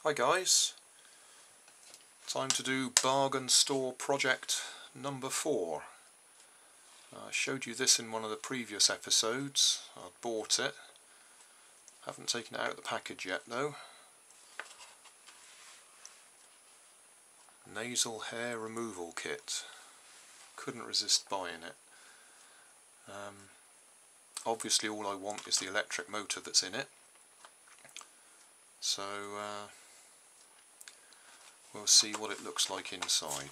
Hi guys, time to do bargain store project number 4. I showed you this in one of the previous episodes. I bought it, haven't taken it out of the package yet though. Nasal Hair Removal Kit, couldn't resist buying it. Obviously all I want is the electric motor that's in it, so we'll see what it looks like inside.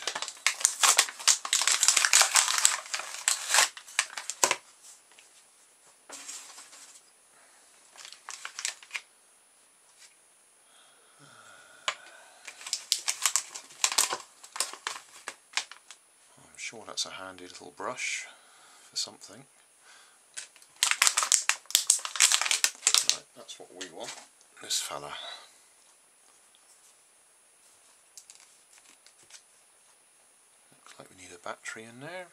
I'm sure that's a handy little brush for something. Right, that's what we want, this fella. Looks like we need a battery in there.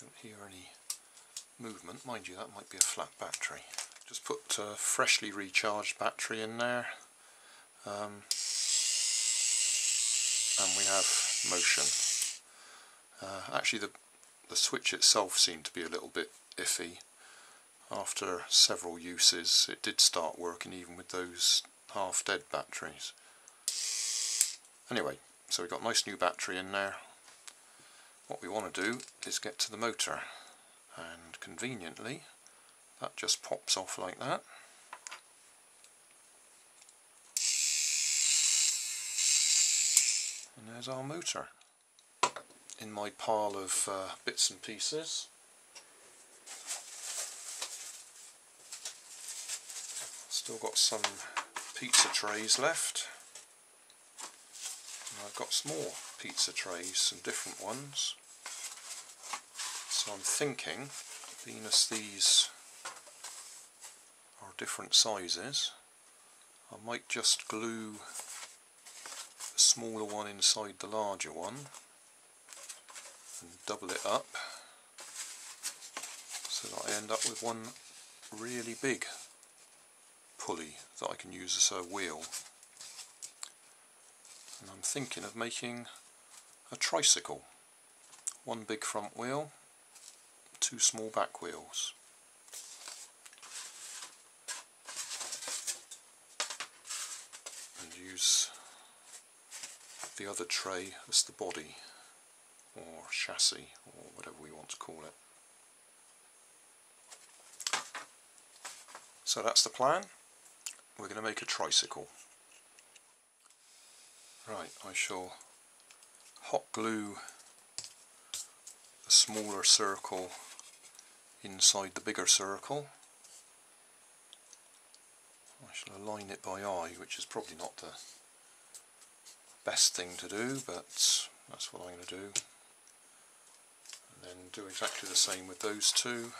Don't hear any movement. Mind you, that might be a flat battery. Just put a freshly recharged battery in there, and we have motion. Actually the switch itself seemed to be a little bit iffy. After several uses it did start working even with those half dead batteries. Anyway, so we've got a nice new battery in there. What we want to do is get to the motor, and conveniently that just pops off like that. And there's our motor in my pile of bits and pieces. Still got some pizza trays left. And I've got some more pizza trays, some different ones. So I'm thinking, being as these are different sizes, I might just glue the smaller one inside the larger one and double it up so that I end up with one really big pulley that I can use as a wheel. And I'm thinking of making a tricycle. One big front wheel, 2 small back wheels. And use the other tray as the body, or chassis, or whatever we want to call it. So that's the plan. We're going to make a tricycle. Right, I shall hot glue the smaller circle inside the bigger circle. I shall align it by eye, which is probably not the best thing to do, but that's what I'm going to do. And then do exactly the same with those two,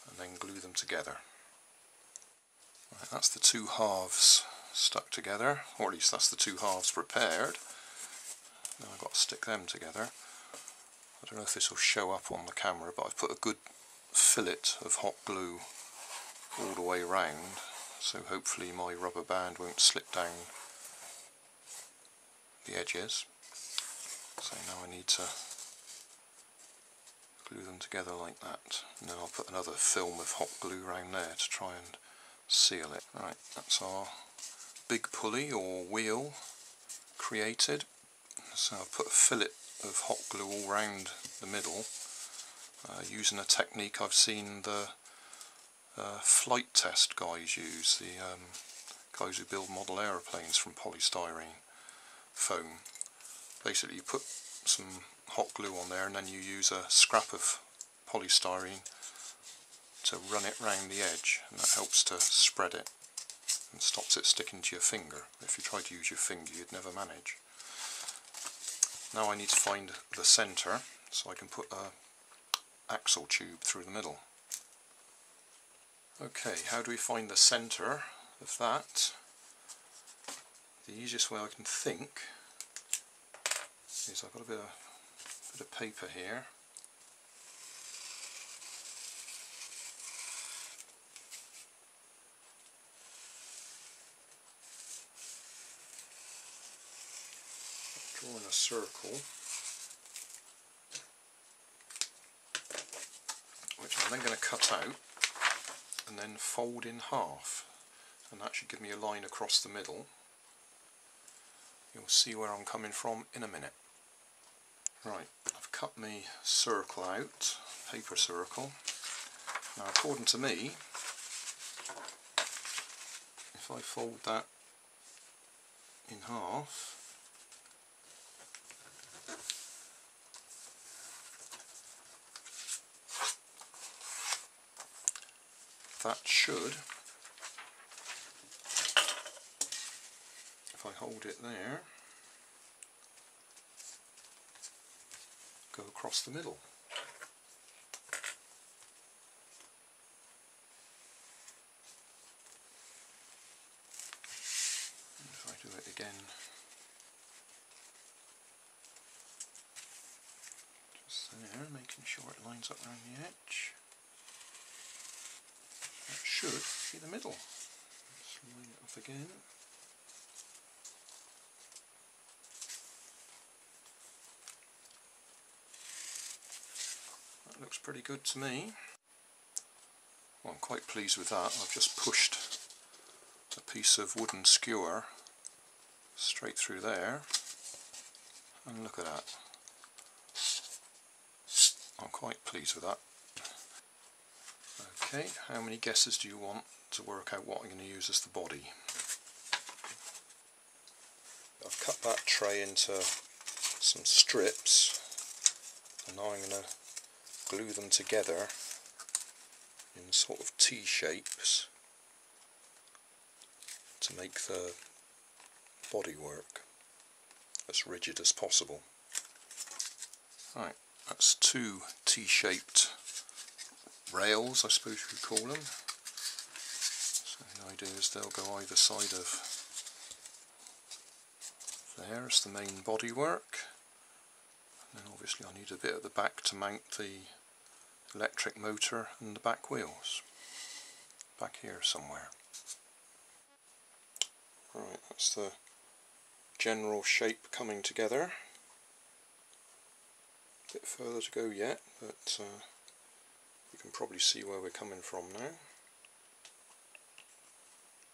and then glue them together. Right, that's the 2 halves stuck together, or at least that's the 2 halves prepared. Now I've got to stick them together. I don't know if this will show up on the camera, but I've put a good fillet of hot glue all the way around, so hopefully my rubber band won't slip down the edges. So now I need to glue them together like that, and then I'll put another film of hot glue around there to try and seal it. Right, that's our big pulley or wheel created. So I've put a fillet of hot glue all round the middle, using a technique I've seen the Flite Test guys use, the guys who build model aeroplanes from polystyrene foam. Basically you put some hot glue on there and then you use a scrap of polystyrene to run it round the edge, and that helps to spread it and stops it sticking to your finger. If you tried to use your finger you'd never manage. Now I need to find the centre so I can put a axle tube through the middle. Okay, how do we find the centre of that? the easiest way I can think is I've got a bit of paper here. Drawing a circle, which I'm then going to cut out and then fold in half, and that should give me a line across the middle. You'll see where I'm coming from in a minute. Right, I've cut my circle out, paper circle. Now according to me, if I fold that in half, that should, if I hold it there, go across the middle. And if I do it again, just there, making sure it lines up around the edge. That should be the middle. Let's line it up again. That looks pretty good to me. Well, I'm quite pleased with that. I've just pushed a piece of wooden skewer straight through there, and look at that. I'm quite pleased with that. Okay, how many guesses do you want to work out what I'm going to use as the body? I've cut that tray into some strips, and now I'm going to glue them together in sort of T-shapes to make the bodywork as rigid as possible. Right, that's two T-shaped rails, I suppose you could call them. So the idea is they'll go either side of there as the main bodywork. And then obviously I need a bit at the back to mount the electric motor and the back wheels. Back here somewhere. Right, that's the general shape coming together. A bit further to go yet, but you can probably see where we're coming from now.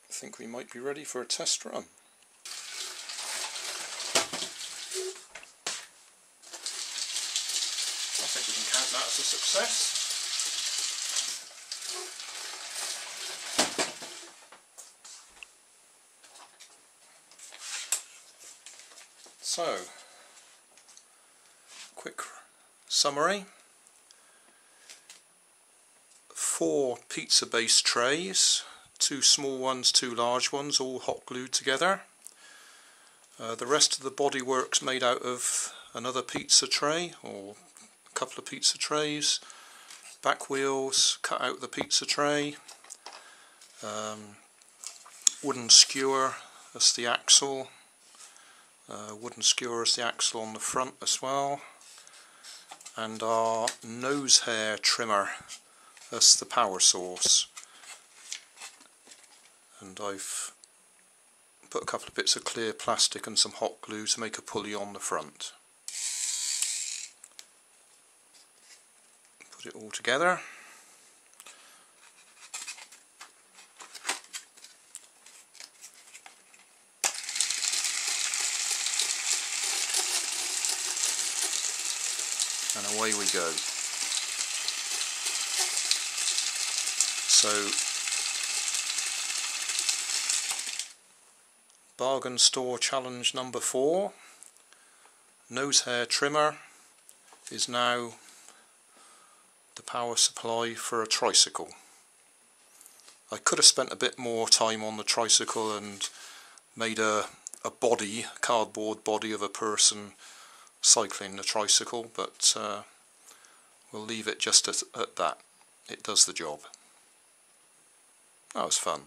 I think we might be ready for a test run. I think we can count that as a success. So, quick summary. 4 pizza base trays, 2 small ones, 2 large ones, all hot glued together. The rest of the bodywork's made out of another pizza tray or a couple of pizza trays, back wheels, cut out the pizza tray, wooden skewer as the axle, wooden skewer as the axle on the front as well, and our nose hair trimmer as the power source. And I've put a couple of bits of clear plastic and some hot glue to make a pulley on the front. Put it all together. And away we go. So, bargain store challenge number 4, nose hair trimmer is now the power supply for a tricycle. I could have spent a bit more time on the tricycle and made a body, a cardboard body of a person cycling the tricycle, but we'll leave it just at that. It does the job. That was fun.